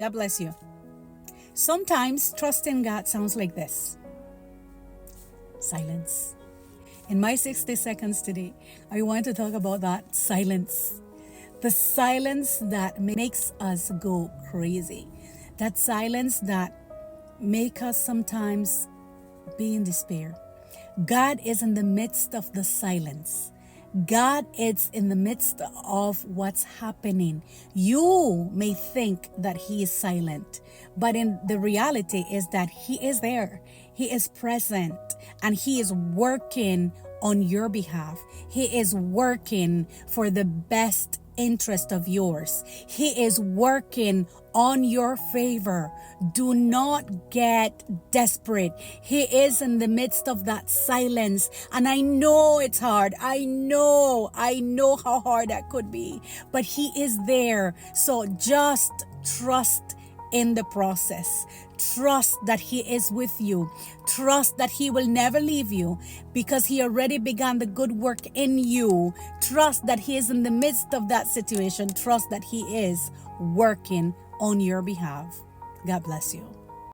God bless you. Sometimes trusting God sounds like this: silence. In my 60 seconds today, I want to talk about that silence. The silence that makes us go crazy. That silence that make us sometimes be in despair. God is in the midst of the silence. God is in the midst of what's happening. You may think that He is silent, but in the reality is that He is there. He is present and He is working on your behalf. He is working for the best interest of yours. He is working on your favor. Do not get desperate. He is in the midst of that silence. And I know it's hard. I know how hard that could be. But He is there. So just trust in the process. Trust that He is with you. Trust that He will never leave you because He already began the good work in you. Trust that He is in the midst of that situation. Trust that He is working on your behalf. God bless you.